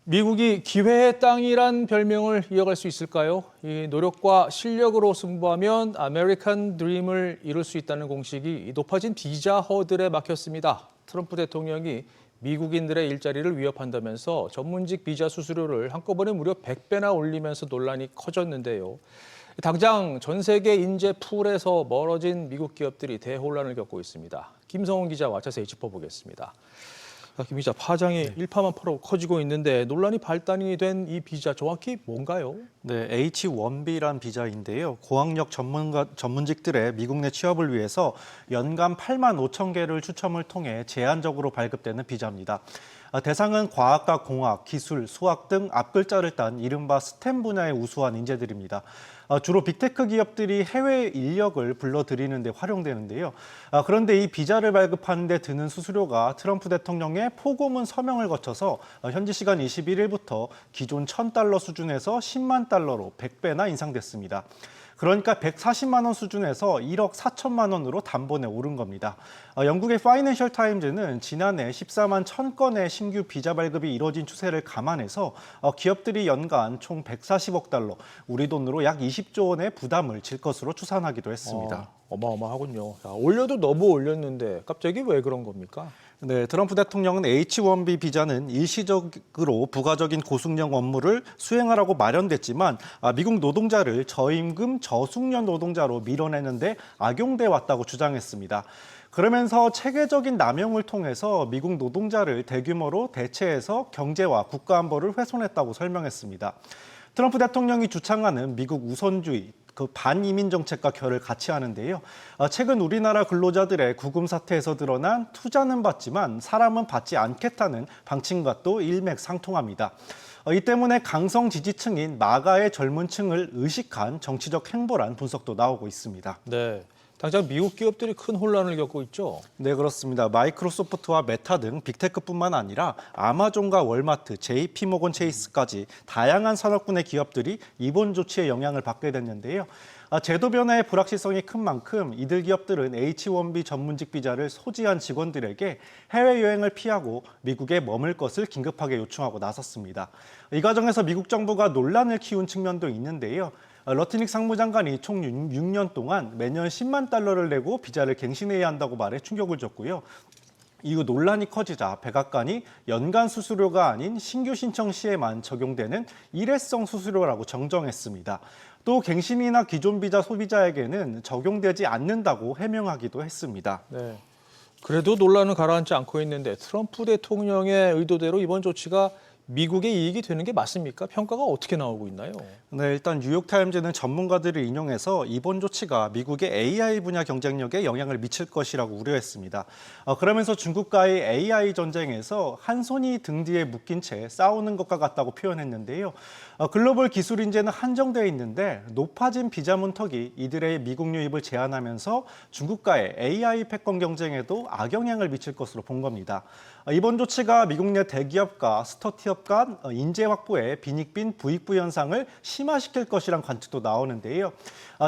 미국이 기회의 땅이란 별명을 이어갈 수 있을까요? 이 노력과 실력으로 승부하면 아메리칸 드림을 이룰 수 있다는 공식이 높아진 비자 허들에 막혔습니다. 트럼프 대통령이 미국인들의 일자리를 위협한다면서 전문직 비자 수수료를 한꺼번에 무려 100배나 올리면서 논란이 커졌는데요. 당장 전 세계 인재 풀에서 멀어진 미국 기업들이 대혼란을 겪고 있습니다. 김성훈 기자와 자세히 짚어보겠습니다. 김 기자, 파장이 일파만파로 커지고 있는데 논란이 발단이 된 이 비자 정확히 뭔가요? 네, H-1B란 비자인데요. 고학력 전문직들의 미국 내 취업을 위해서 연간 8만 5천 개를 추첨을 통해 제한적으로 발급되는 비자입니다. 대상은 과학과 공학, 기술, 수학 등 앞글자를 딴 이른바 스템 분야의 우수한 인재들입니다. 주로 빅테크 기업들이 해외 인력을 불러들이는 데 활용되는데요. 그런데 이 비자를 발급하는 데 드는 수수료가 트럼프 대통령의 포고문 서명을 거쳐서 현지 시간 21일부터 기존 $1,000 수준에서 10만 달러로 100배나 인상됐습니다. 그러니까 140만 원 수준에서 1억 4천만 원으로 단번에 오른 겁니다. 영국의 파이낸셜 타임즈는 지난해 14만 1,000건의 신규 비자 발급이 이뤄진 추세를 감안해서 기업들이 연간 총 140억 달러, 우리 돈으로 약 20조 원의 부담을 질 것으로 추산하기도 했습니다. 어마어마하군요. 올려도 너무 올렸는데 갑자기 왜 그런 겁니까? 네, 트럼프 대통령은 H-1B 비자는 일시적으로 부가적인 고숙련 업무를 수행하라고 마련됐지만 미국 노동자를 저임금, 저숙련 노동자로 밀어내는데 악용돼 왔다고 주장했습니다. 그러면서 체계적인 남용을 통해서 미국 노동자를 대규모로 대체해서 경제와 국가안보를 훼손했다고 설명했습니다. 트럼프 대통령이 주창하는 미국 우선주의, 반이민 정책과 결을 같이 하는데요. 최근 우리나라 근로자들의 구금 사태에서 드러난 투자는 받지만 사람은 받지 않겠다는 방침과 또 일맥상통합니다. 이 때문에 강성 지지층인 마가의 젊은 층을 의식한 정치적 행보란 분석도 나오고 있습니다. 네. 당장 미국 기업들이 큰 혼란을 겪고 있죠. 네, 그렇습니다. 마이크로소프트와 메타 등 빅테크뿐만 아니라 아마존과 월마트, JP모건 체이스까지 다양한 산업군의 기업들이 이번 조치의 영향을 받게 됐는데요. 제도 변화의 불확실성이 큰 만큼 이들 기업들은 H-1B 전문직 비자를 소지한 직원들에게 해외여행을 피하고 미국에 머물 것을 긴급하게 요청하고 나섰습니다. 이 과정에서 미국 정부가 논란을 키운 측면도 있는데요. 러트닉 상무장관이 총 6년 동안 매년 10만 달러를 내고 비자를 갱신해야 한다고 말해 충격을 줬고요. 이후 논란이 커지자 백악관이 연간 수수료가 아닌 신규 신청 시에만 적용되는 일회성 수수료라고 정정했습니다. 또 갱신이나 기존 비자 소비자에게는 적용되지 않는다고 해명하기도 했습니다. 네. 그래도 논란은 가라앉지 않고 있는데 트럼프 대통령의 의도대로 이번 조치가 미국의 이익이 되는 게 맞습니까? 평가가 어떻게 나오고 있나요? 네, 일단 뉴욕타임즈는 전문가들을 인용해서 이번 조치가 미국의 AI 분야 경쟁력에 영향을 미칠 것이라고 우려했습니다. 그러면서 중국과의 AI 전쟁에서 한 손이 등 뒤에 묶인 채 싸우는 것과 같다고 표현했는데요. 글로벌 기술 인재는 한정되어 있는데 높아진 비자 문턱이 이들의 미국 유입을 제한하면서 중국과의 AI 패권 경쟁에도 악영향을 미칠 것으로 본 겁니다. 이번 조치가 미국 내 대기업과 스타트업 간 인재 확보에 빈익빈 부익부 현상을 심화시킬 것이란 관측도 나오는데요.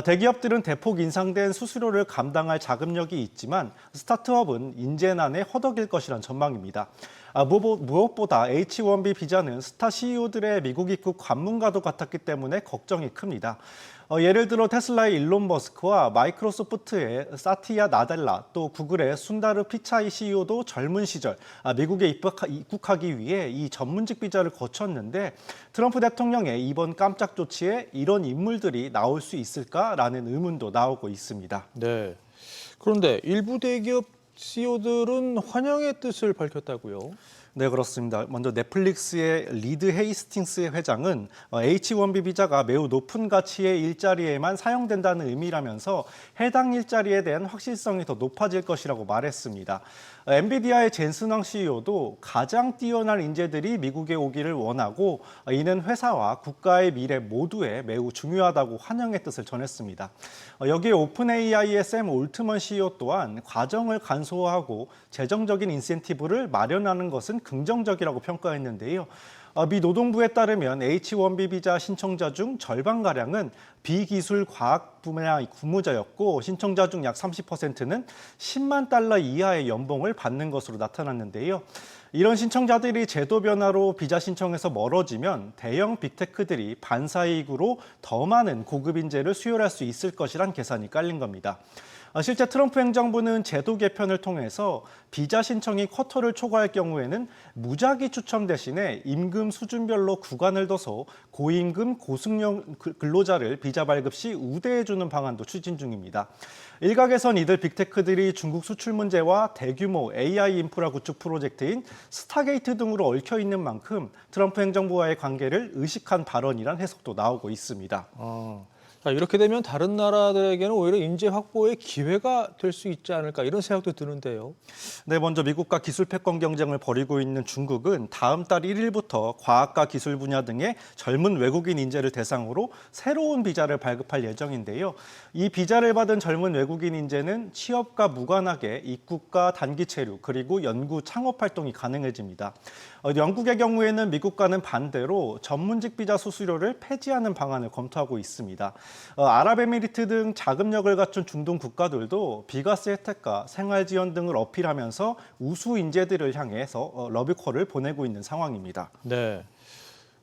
대기업들은 대폭 인상된 수수료를 감당할 자금력이 있지만 스타트업은 인재난에 허덕일 것이란 전망입니다. 무엇보다 H-1B 비자는 스타 CEO들의 미국 입국 관문과도 같았기 때문에 걱정이 큽니다. 예를 들어 테슬라의 일론 머스크와 마이크로소프트의 사티야 나델라, 또 구글의 순다르 피차이 CEO도 젊은 시절 미국에 입국하기 위해 이 전문직 비자를 거쳤는데 트럼프 대통령의 이번 깜짝 조치에 이런 인물들이 나올 수 있을까라는 의문도 나오고 있습니다. 네. 그런데 일부 대기업 CEO들은 환영의 뜻을 밝혔다고요? 네, 그렇습니다. 먼저 넷플릭스의 리드 헤이스팅스 회장은 H-1B 비자가 매우 높은 가치의 일자리에만 사용된다는 의미라면서 해당 일자리에 대한 확실성이 더 높아질 것이라고 말했습니다. 엔비디아의 젠슨 황 CEO도 가장 뛰어난 인재들이 미국에 오기를 원하고 이는 회사와 국가의 미래 모두에 매우 중요하다고 환영의 뜻을 전했습니다. 여기에 오픈 AI의 샘 올트먼 CEO 또한 과정을 간소화하고 재정적인 인센티브를 마련하는 것은 긍정적이라고 평가했는데요. 미 노동부에 따르면 H-1B 비자 신청자 중 절반가량은 비기술 과학 분야 근무자였고 신청자 중 약 30%는 10만 달러 이하의 연봉을 받는 것으로 나타났는데요. 이런 신청자들이 제도 변화로 비자 신청에서 멀어지면 대형 빅테크들이 반사이익으로 더 많은 고급 인재를 수혈할 수 있을 것이란 계산이 깔린 겁니다. 실제 트럼프 행정부는 제도 개편을 통해서 비자 신청이 쿼터를 초과할 경우에는 무작위 추첨 대신에 임금 수준별로 구간을 둬서 고임금 고승용 근로자를 비자 발급 시 우대해주는 방안도 추진 중입니다. 일각에선 이들 빅테크들이 중국 수출 문제와 대규모 AI 인프라 구축 프로젝트인 스타게이트 등으로 얽혀 있는 만큼 트럼프 행정부와의 관계를 의식한 발언이란 해석도 나오고 있습니다. 자, 이렇게 되면 다른 나라들에게는 오히려 인재 확보의 기회가 될 수 있지 않을까 이런 생각도 드는데요. 네, 먼저 미국과 기술 패권 경쟁을 벌이고 있는 중국은 다음 달 1일부터 과학과 기술 분야 등의 젊은 외국인 인재를 대상으로 새로운 비자를 발급할 예정인데요. 이 비자를 받은 젊은 외국인 인재는 취업과 무관하게 입국과 단기 체류 그리고 연구 창업 활동이 가능해집니다. 영국의 경우에는 미국과는 반대로 전문직 비자 수수료를 폐지하는 방안을 검토하고 있습니다. 아랍에미리트 등 자금력을 갖춘 중동 국가들도 비과세 혜택과 생활 지원 등을 어필하면서 우수 인재들을 향해서 러브콜을 보내고 있는 상황입니다. 네.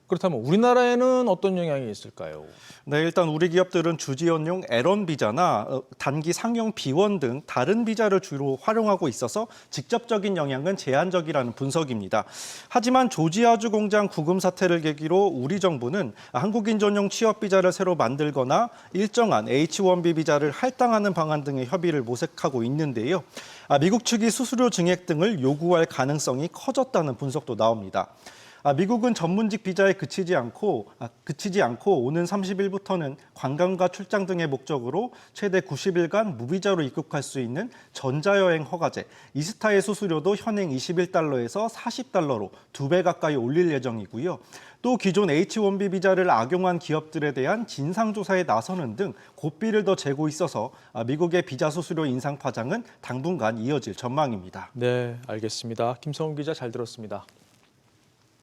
그렇다면 우리나라에는 어떤 영향이 있을까요? 네, 일단 우리 기업들은 주지원용 L1 비자나 단기 상용 B1 등 다른 비자를 주로 활용하고 있어서 직접적인 영향은 제한적이라는 분석입니다. 하지만 조지아주 공장 구금 사태를 계기로 우리 정부는 한국인 전용 취업 비자를 새로 만들거나 일정한 H1B 비자를 할당하는 방안 등의 협의를 모색하고 있는데요. 미국 측이 수수료 증액 등을 요구할 가능성이 커졌다는 분석도 나옵니다. 미국은 전문직 비자에 그치지 않고 오는 30일부터는 관광과 출장 등의 목적으로 최대 90일간 무비자로 입국할 수 있는 전자여행 허가제, 이스타의 수수료도 현행 21달러에서 40달러로 2배 가까이 올릴 예정이고요. 또 기존 H1B 비자를 악용한 기업들에 대한 진상조사에 나서는 등 고삐를 더 재고 있어서 미국의 비자 수수료 인상 파장은 당분간 이어질 전망입니다. 네, 알겠습니다. 김성훈 기자 잘 들었습니다.